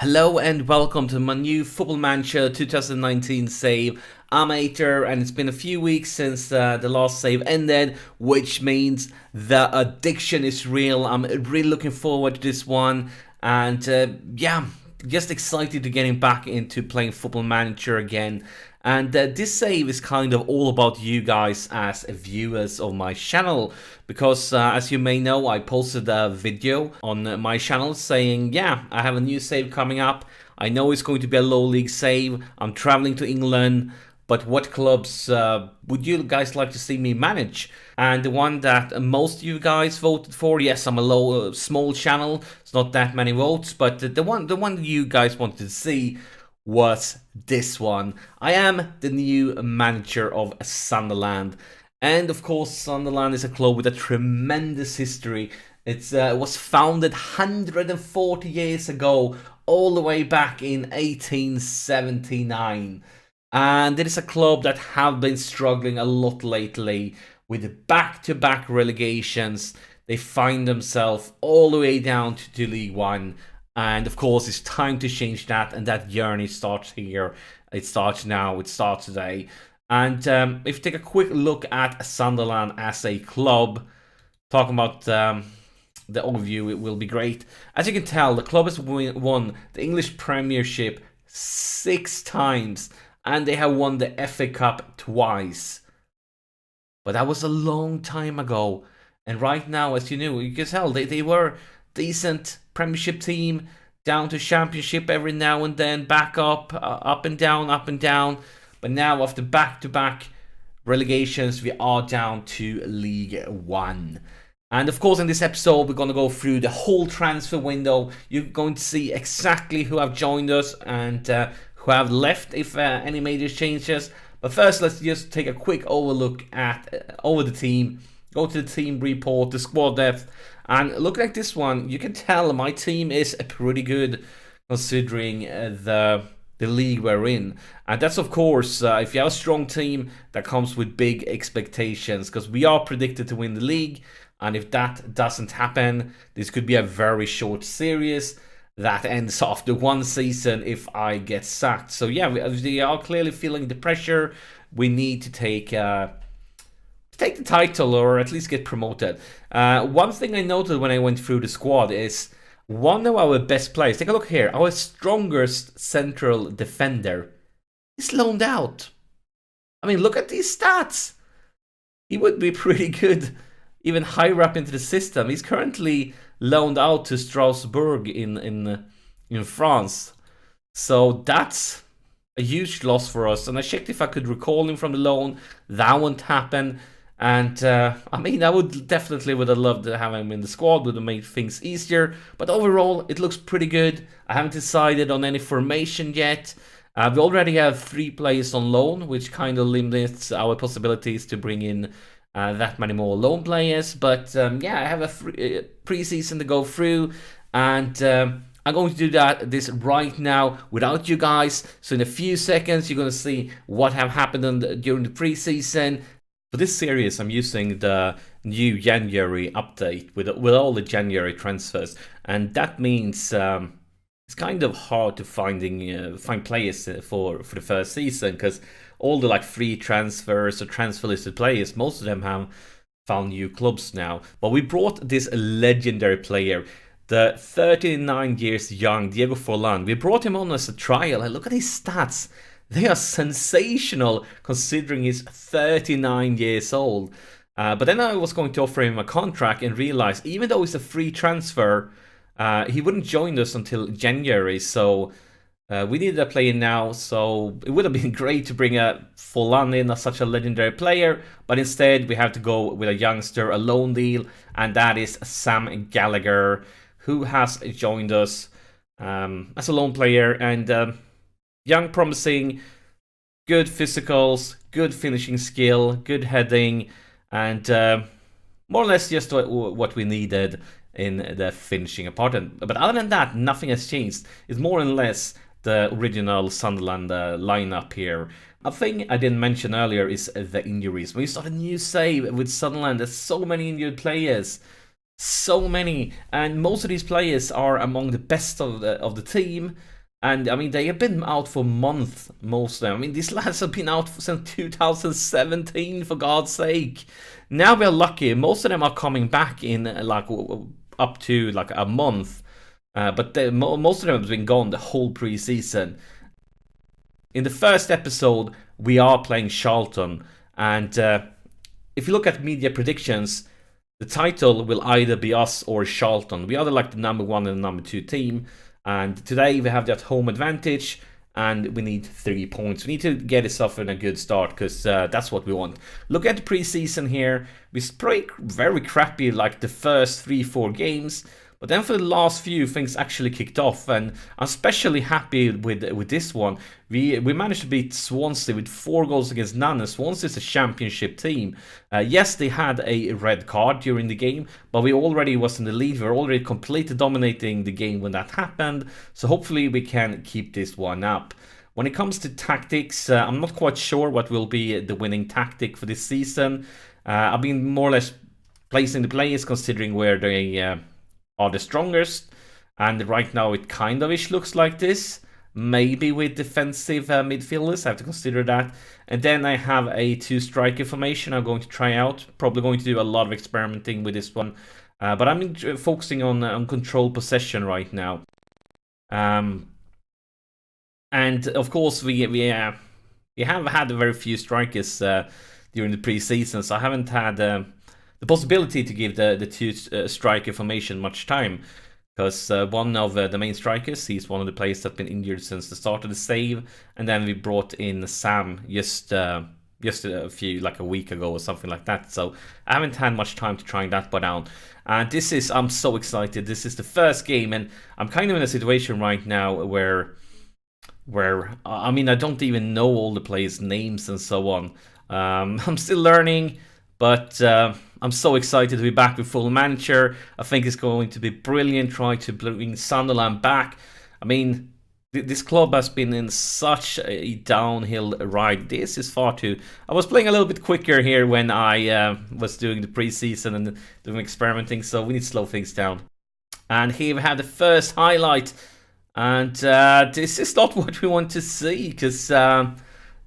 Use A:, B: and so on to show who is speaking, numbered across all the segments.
A: Hello and welcome to my new Football Manager 2019 save. I'm Ater and it's been a few weeks since the last save ended, which means the addiction is real. I'm really looking forward to this one and yeah, just excited to getting back into playing Football Manager again. And this save is kind of all about you guys as viewers of my channel. Because as you may know, I posted a video on my channel saying, yeah, I have a new save coming up. I know it's going to be a low league save. I'm traveling to England. But what clubs would you guys like to see me manage? And the one that most of you guys voted for, yes, I'm a small channel. It's not that many votes. But the one you guys wanted to see was this one. I am the new manager of Sunderland, and of course Sunderland is a club with a tremendous history. It was founded 140 years ago, all the way back in 1879, and it is a club that have been struggling a lot lately with back-to-back relegations. They find themselves all the way down to League One. And of course, it's time to change that, and that journey starts here. It starts now, it starts today. And if you take a quick look at Sunderland as a club, talking about the overview, it will be great. As you can tell, the club has won the English Premiership 6 times, and they have won the FA Cup twice. But that was a long time ago. And right now, as you know, you can tell, they were decent Premiership team, down to Championship every now and then, back up, up and down, up and down. But now after back-to-back relegations, we are down to League One. And of course, in this episode, we're going to go through the whole transfer window. You're going to see exactly who have joined us and who have left, if any major changes. But first, let's just take a quick overlook at over the team. Go to the team report, the squad depth, and looking at this one, you can tell my team is pretty good considering the league we're in. And that's of course, if you have a strong team, that comes with big expectations, because we are predicted to win the league. And if that doesn't happen, this could be a very short series that ends after one season if I get sacked. So yeah, we are clearly feeling the pressure. We need to take the title, or at least get promoted. One thing I noted when I went through the squad is one of our best players. Take a look here. Our strongest central defender is loaned out. I mean, look at these stats. He would be pretty good even higher up into the system. He's currently loaned out to Strasbourg in France. So that's a huge loss for us. And I checked if I could recall him from the loan. That won't happen. And I mean, I would definitely have loved to have him in the squad. Would have made things easier. But overall, it looks pretty good. I haven't decided on any formation yet. We already have 3 players on loan, which kind of limits our possibilities to bring in that many more loan players. But yeah, I have a pre-season to go through, and I'm going to do this right now without you guys. So in a few seconds, you're going to see what have happened during the pre-season. For this series, I'm using the new January update with all the January transfers, and that means it's kind of hard to find players for the first season, because all the free transfers or transfer listed players, most of them have found new clubs now. But we brought this legendary player, the 39 years young Diego Forlan. We brought him on as a trial, and look at his stats. They are sensational considering he's 39 years old. But then I was going to offer him a contract and realized even though it's a free transfer, he wouldn't join us until January. So we needed a player now. So it would have been great to bring a Forlan in as such a legendary player. But instead we have to go with a youngster, a loan deal. And that is Sam Gallagher, who has joined us as a loan player. And young, promising, good physicals, good finishing skill, good heading, and more or less just what we needed in the finishing apartment. But other than that, nothing has changed. It's more or less the original Sunderland lineup here. A thing I didn't mention earlier is the injuries. When you start a new save with Sunderland, there's so many injured players. So many, and most of these players are among the best of the team. And I mean, they have been out for months, most of them. I mean, these lads have been out since 2017, for God's sake. Now we're lucky. Most of them are coming back in like up to like a month. But most of them have been gone the whole preseason. In the first episode, we are playing Charlton. And if you look at media predictions, the title will either be us or Charlton. We are like the number 1 and the number 2 team. And today we have that home advantage, and we need 3 points. We need to get us off in a good start, because that's what we want. Look at the preseason here. We played very crappy like the first 3-4 games. But then for the last few, things actually kicked off, and I'm especially happy with this one. We managed to beat Swansea with 4 goals against none, and Swansea is a championship team. Yes, they had a red card during the game, but we already was in the lead. We were already completely dominating the game when that happened, so hopefully we can keep this one up. When it comes to tactics, I'm not quite sure what will be the winning tactic for this season. I've been more or less placing the players considering where they are the strongest, and right now it kind of ish looks like this. Maybe with defensive midfielders, I have to consider that. And then I have a 2 striker formation I'm going to try out. Probably going to do a lot of experimenting with this one, but I'm focusing on control possession right now. And of course we have had very few strikers during the preseason, so I haven't had the possibility to give the 2 striker formation much time, because one of the main strikers, he's one of the players that's been injured since the start of the save, and then we brought in Sam just a few, like a week ago or something like that. So I haven't had much time to try that one out. And I'm so excited. This is the first game, and I'm kind of in a situation right now where I mean, I don't even know all the players' names and so on. I'm still learning. But I'm so excited to be back with full manager. I think it's going to be brilliant trying to bring Sunderland back. I mean, this club has been in such a downhill ride. This is far too... I was playing a little bit quicker here when I was doing the preseason and doing experimenting, so we need to slow things down. And here we have the first highlight. And this is not what we want to see, because...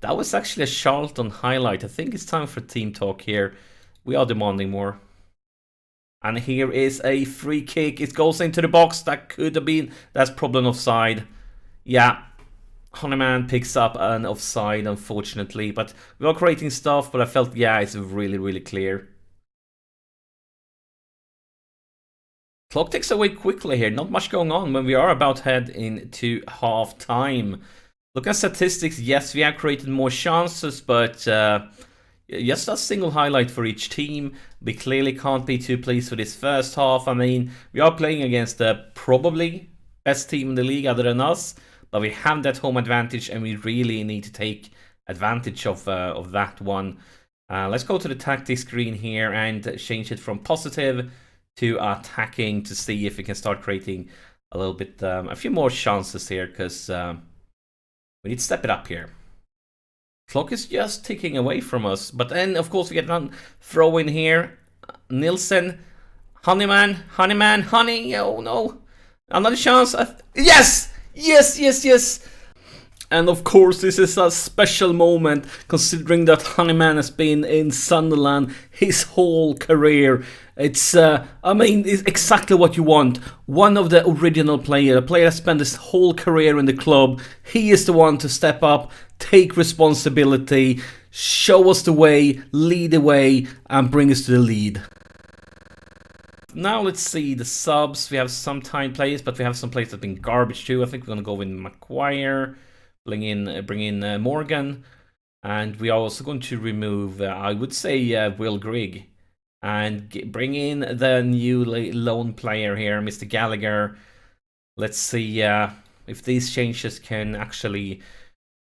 A: that was actually a Charlton highlight. I think it's time for team talk here. We are demanding more. And here is a free kick. It goes into the box. That could have been... That's probably an offside. Yeah. Honeyman picks up an offside, unfortunately. But we are creating stuff, but I felt, yeah, it's really, really clear. Clock ticks away quickly here. Not much going on when we are about to head into half time. Look at statistics. Yes, we have created more chances, but just a single highlight for each team. We clearly can't be too pleased with this first half. I mean, we are playing against the probably best team in the league other than us, but we have that home advantage, and we really need to take advantage of that one. Let's go to the tactics screen here and change it from positive to attacking to see if we can start creating a little bit, a few more chances here, because... we need to step it up here. Clock is just ticking away from us. But then, of course, we get one throw in here. Nilsson. Honeyman. Honey. Oh, no. Another chance. Yes! Yes! And, of course, this is a special moment, considering that Honeyman has been in Sunderland his whole career. It's, I mean, it's exactly what you want. One of the original players, a player that spent his whole career in the club. He is the one to step up, take responsibility, show us the way, lead the way, and bring us to the lead. Now let's see the subs. We have some time players, but we have some players that have been garbage too. I think we're going to go with Maguire, bring in Morgan, and we are also going to remove, I would say, Will Grigg. And bring in the new lone player here, Mr. Gallagher. Let's see if these changes can actually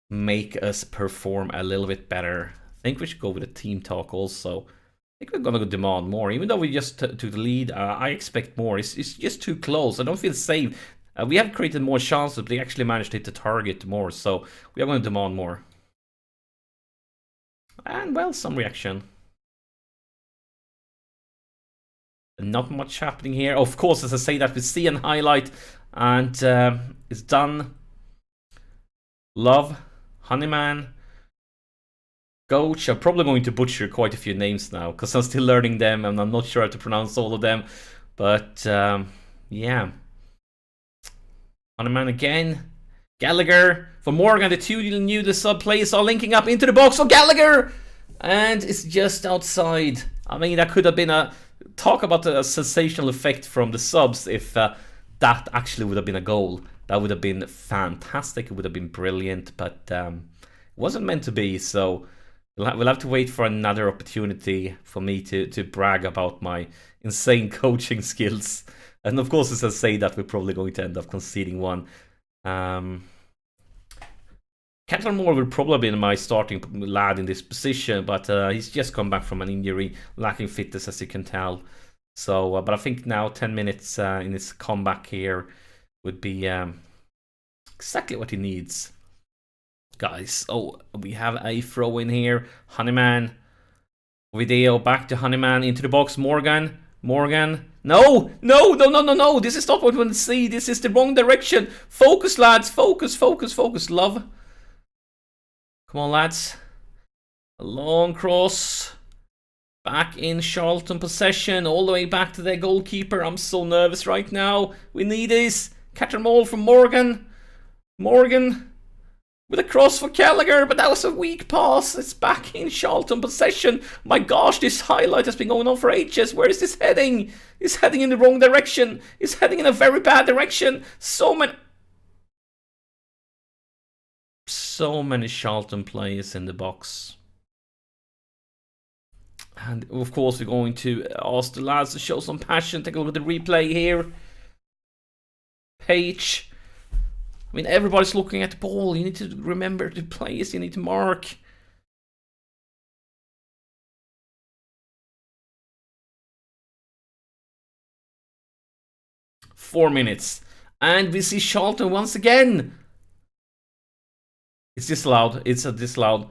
A: make us perform a little bit better. I think we should go with a team talk also. I think we're going to demand more. Even though we just took the lead, I expect more. It's just too close. I don't feel safe. We have created more chances, but they actually managed to hit the target more. So we are going to demand more. And, well, some reaction. Not much happening here. Of course, as I say that, we see an highlight, and it's done. Love, Honeyman, Coach. I'm probably going to butcher quite a few names now because I'm still learning them and I'm not sure how to pronounce all of them. But yeah. Honeyman again. Gallagher for Morgan. The two new sub players are linking up into the box for Gallagher. And it's just outside. I mean, that could have been a... Talk about a sensational effect from the subs if that actually would have been a goal. That would have been fantastic. It would have been brilliant, but it wasn't meant to be. So we'll have to wait for another opportunity for me to brag about my insane coaching skills. And of course, as I say that, we're probably going to end up conceding one. Catherine Moore will probably be my starting lad in this position, but he's just come back from an injury, lacking fitness, as you can tell. So, but I think now 10 minutes in his comeback here would be exactly what he needs. Guys, oh, we have a throw in here. Honeyman. Video back to Honeyman into the box. Morgan. No! This is not what we want to see. This is the wrong direction. Focus, lads. Focus. Love. Come on, lads. A long cross. Back in Charlton possession. All the way back to their goalkeeper. I'm so nervous right now. We need this. Catch them all from Morgan. With a cross for Gallagher, but that was a weak pass. It's back in Charlton possession. My gosh, this highlight has been going on for ages. Where is this heading? It's heading in the wrong direction. It's heading in a very bad direction. So many Charlton players in the box. And of course, we're going to ask the lads to show some passion. Take a look at the replay here. Page. I mean, everybody's looking at the ball. You need to remember the players you need to mark. Four minutes. And we see Charlton once again. It's disallowed. It's disallowed.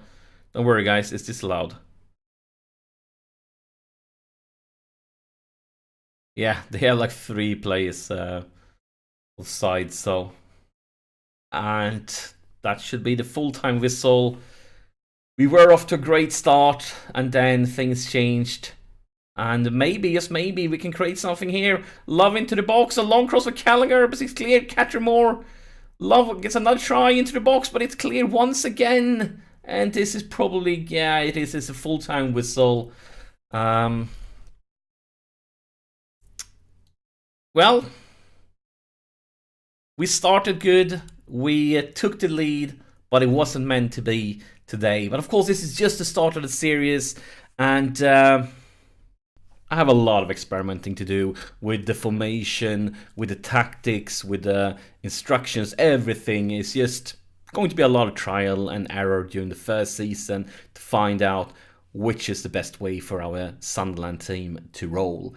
A: Don't worry, guys. It's disallowed. Yeah, they have like 3 players offside, so... And that should be the full-time whistle. We were off to a great start, and then things changed. And maybe, just maybe, we can create something here. Love into the box, a long cross for Gallagher, but it's cleared. Cattermore. Love gets another try into the box, but it's cleared once again. And this is probably, yeah, it is. It's a full-time whistle. Well, we started good. We took the lead, but it wasn't meant to be today. But of course, this is just the start of the series, and I have a lot of experimenting to do with the formation, with the tactics, with the instructions. Everything is just going to be a lot of trial and error during the first season to find out which is the best way for our Sunderland team to roll.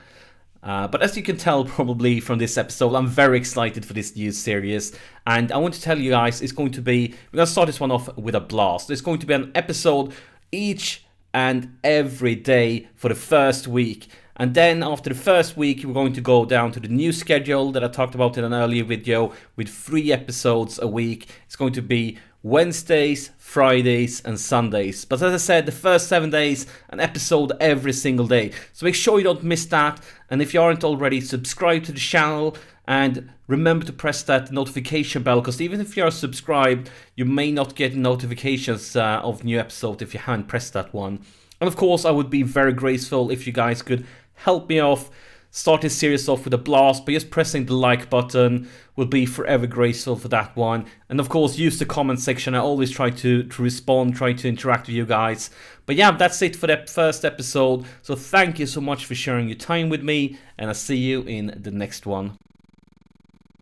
A: But as you can tell probably from this episode, I'm very excited for this new series. And I want to tell you guys, it's going to be... We're going to start this one off with a blast. There's going to be an episode each and every day for the first week. And then after the first week, we're going to go down to the new schedule that I talked about in an earlier video with 3 episodes a week. It's going to be Wednesdays, Fridays and Sundays. But as I said, the first 7 days, an episode every single day. So make sure you don't miss that. And if you aren't already, subscribe to the channel. And remember to press that notification bell, because even if you are subscribed, you may not get notifications of new episodes if you haven't pressed that one. And of course, I would be very grateful if you guys could help me off, start this series off with a blast, but just pressing the like button will be forever grateful for that one. And of course, use the comment section. I always try to respond, try to interact with you guys. But yeah, that's it for the first episode. So thank you so much for sharing your time with me, and I'll see you in the next one.